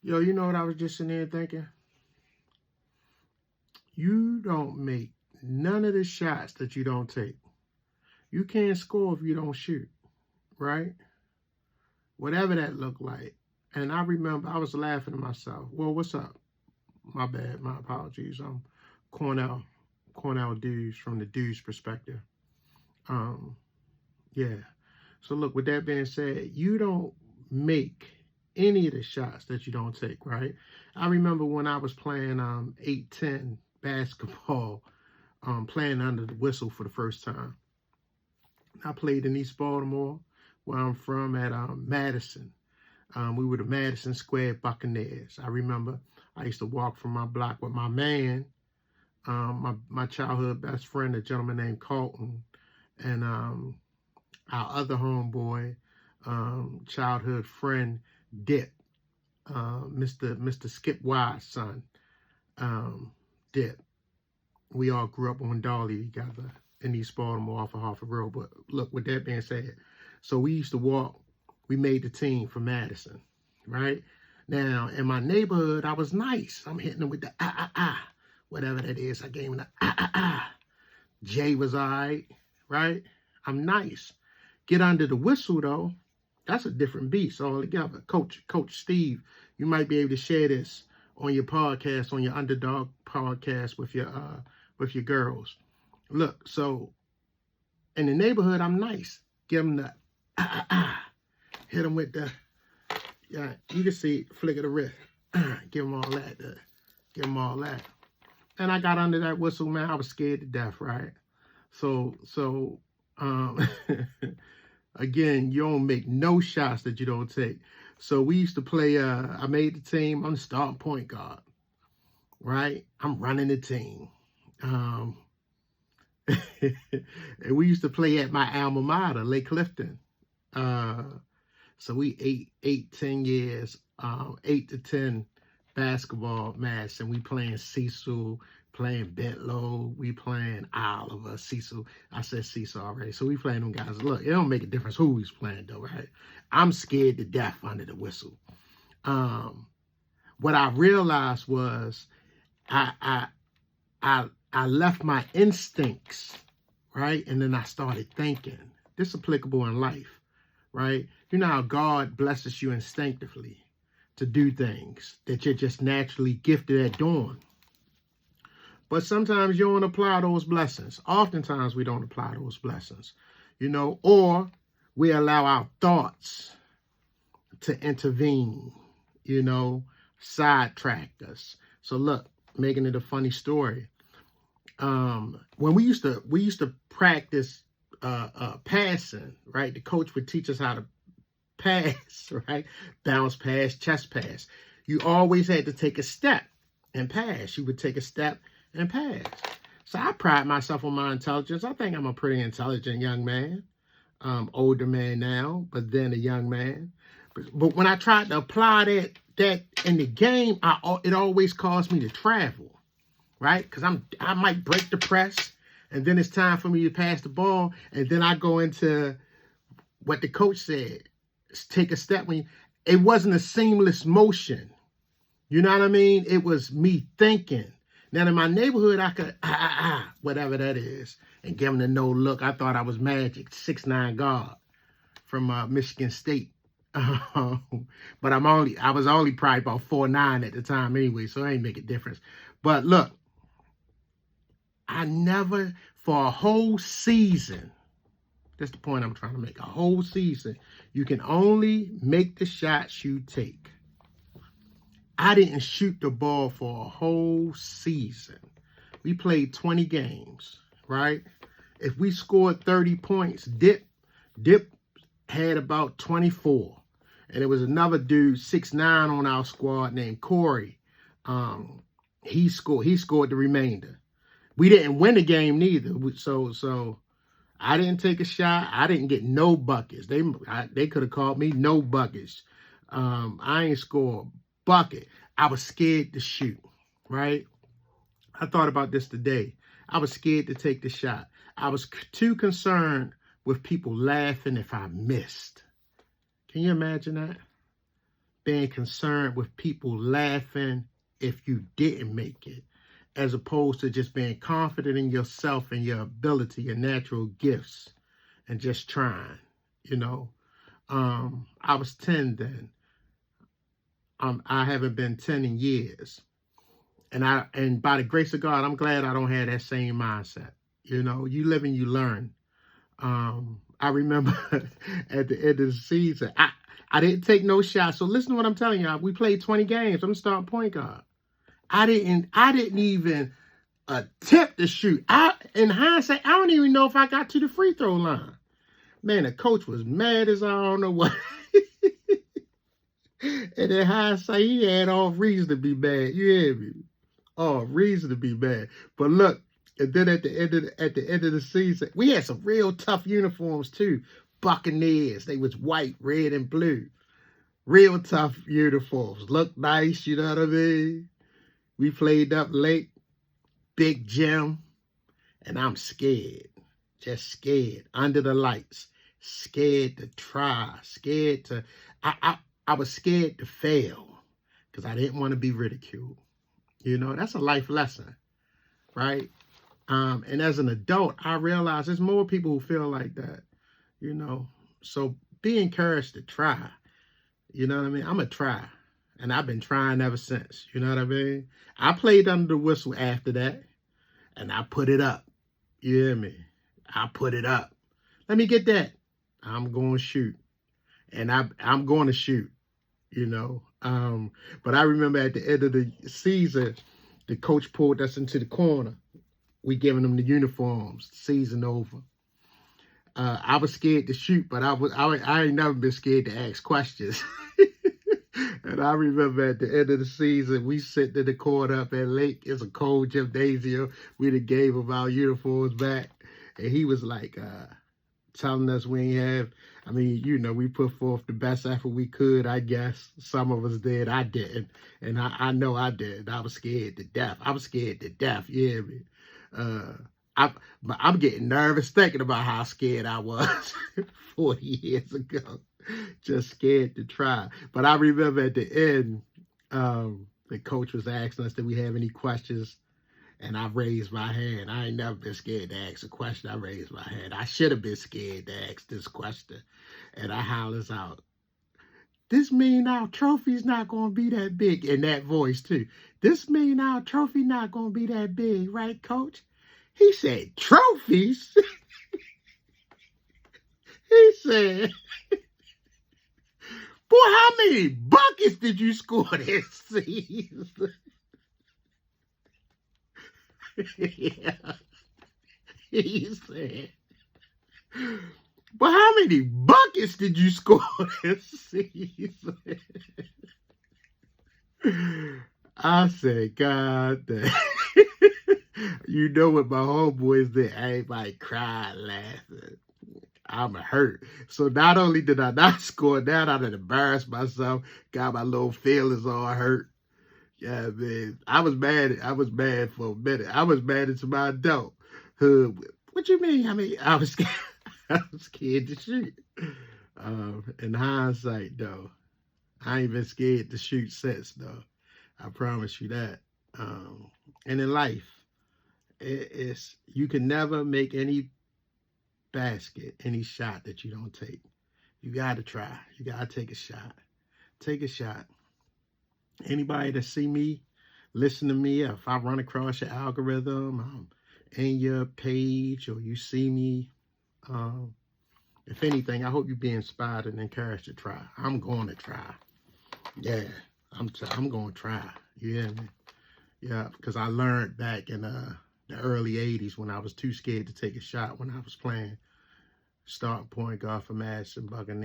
Yo, you know what I was just sitting there thinking? You don't make none of the shots that you don't take. You can't score if you don't shoot, right? Whatever that looked like. And I remember I was laughing to myself. Well, what's up? My bad. My apologies. I'm Cornell. Cornell dudes from the dudes perspective. Um, yeah. So look, with that being said, you don't make any of the shots that you don't take, right? I remember when I was playing 8-10 basketball, playing under the whistle for the first time. I played in East Baltimore, where I'm from, at Madison. We were the Madison Square Buccaneers. I remember I used to walk from my block with my man, my childhood best friend, a gentleman named Colton, and our other homeboy, childhood friend, Dip, Mr. Skip Wise' son, Dip. We all grew up on Dolly together in East Baltimore off of Harford Road. But look, with that being said, so we used to walk. We made the team for Madison, right? Now, in my neighborhood, I was nice. I'm hitting them with the whatever that is. I gave him the Jay was all right? I'm nice. Get under the whistle, though. That's a different beast altogether. Coach Steve, you might be able to share this on your podcast, on your Underdog podcast with your girls. Look, so in the neighborhood, I'm nice. Give them the hit them with the, yeah, you can see flick of the wrist. Give them all that. Give them all that. And I got under that whistle, man. I was scared to death, right? So again, you don't make no shots that you don't take. So we used to play, I made the team. I'm the starting point guard, right? I'm running the team. And we used to play at my alma mater, Lake Clifton. So we 10 years, 8 to 10 basketball match, and we playing Cecil, playing Bentlow, we playing Oliver, Cecil. I said Cecil already. So we playing them guys. Look, it don't make a difference who he's playing though, right? I'm scared to death under the whistle. What I realized was I left my instincts, right? And then I started thinking. This is applicable in life, right? You know how God blesses you instinctively to do things that you're just naturally gifted at doing. But sometimes you don't apply those blessings. Oftentimes we don't apply those blessings, or we allow our thoughts to intervene, sidetrack us. So look, making it a funny story. When we used to practice passing, right? The coach would teach us how to pass, right? Bounce pass, chest pass. You always had to take a step and pass. You would take a step and pass. So I pride myself on my intelligence. I think I'm a pretty intelligent young man. Older man now, but then a young man. But when I tried to apply that in the game, it always caused me to travel, right? Because I might break the press, and then it's time for me to pass the ball, and then I go into what the coach said. Take a step. It wasn't a seamless motion. You know what I mean? It was me thinking. Now in my neighborhood, I could whatever that is, and give them the no look. I thought I was Magic, 6'9" guard from Michigan State. But I was only probably about 4'9" at the time anyway, so it ain't make a difference. But look, I never, for a whole season, that's the point I'm trying to make, a whole season, you can only make the shots you take. I didn't shoot the ball for a whole season. We played 20 games, right? If we scored 30 points, Dip had about 24. And there was another dude, 6'9", on our squad named Corey. He scored the remainder. We didn't win the game neither. So I didn't take a shot. I didn't get no buckets. They could have called me no buckets. I ain't score a bucket. I was scared to shoot, right? I thought about this today. I was scared to take the shot. I was too concerned with people laughing if I missed. Can you imagine that? being concerned with people laughing if you didn't make it, as opposed to just being confident in yourself and your ability, your natural gifts, and just trying, you know. I was 10 then. I haven't been 10 in years. And by the grace of God, I'm glad I don't have that same mindset. You know, you live and you learn. I remember at the end of the season, I didn't take no shots. So listen to what I'm telling y'all. We played 20 games. I'm starting point guard. I didn't even attempt to shoot. In hindsight, I don't even know if I got to the free throw line. Man, the coach was mad as I don't know what. And in hindsight, he had all reason to be mad. You hear me? All reason to be mad. But look, and then at the end of the season, we had some real tough uniforms too. Buccaneers. They was white, red, and blue. Real tough uniforms. Looked nice, you know what I mean? We played up late. Big gym. And I'm scared. Just scared. Under the lights. Scared to try. Scared to... I was scared to fail. Because I didn't want to be ridiculed. You know, that's a life lesson. Right? And as an adult, I realize there's more people who feel like that, you know. So be encouraged to try. You know what I mean? I'm going to try. And I've been trying ever since. You know what I mean? I played under the whistle after that. And I put it up. You hear me? I put it up. Let me get that. I'm going to shoot. And I'm going to shoot, you know. But I remember at the end of the season, the coach pulled us into the corner. We giving them the uniforms, season over. I was scared to shoot, but I ain't never been scared to ask questions. And I remember at the end of the season, we sitting in the court up at Lake. It's a cold gymnasium. We done gave him our uniforms back. And he was like, telling us we ain't have, I mean, you know, we put forth the best effort we could, I guess. Some of us did. I didn't. And I know I did. I was scared to death. I was scared to death. You hear me? I'm getting nervous thinking about how scared I was 40 years ago. Just scared to try. But I remember at the end, the coach was asking us, did we have any questions? And I raised my hand. I ain't never been scared to ask a question. I raised my hand. I should have been scared to ask this question. And I hollers out, this mean our trophy's not going to be that big. In that voice, too. This mean our trophy not going to be that big, right, coach? He said, trophies? He said, boy, how many buckets did you score this season? Yeah. He said, but how many buckets did you score this season? I said, God damn. You know what my homeboys did? Everybody cried, laughing. I'm hurt. So not only did I not score that, I done embarrassed myself, got my little feelings all hurt. Yeah, man. I was mad for a minute. I was mad into my adulthood. What you mean? I mean, I was scared. I was scared to shoot. In hindsight, though, I ain't been scared to shoot since, though. I promise you that. And in life, it's you can never make any basket, any shot that you don't take. You got to try. You got to take a shot. Take a shot. Anybody that see me, listen to me, if I run across your algorithm, in your page, or you see me, if anything, I hope you be inspired and encouraged to try. I'm going to try. Yeah, I'm going to try. You hear me? Yeah, because I learned back in the early 80s when I was too scared to take a shot when I was playing starting point guard for Madison Buccaneers.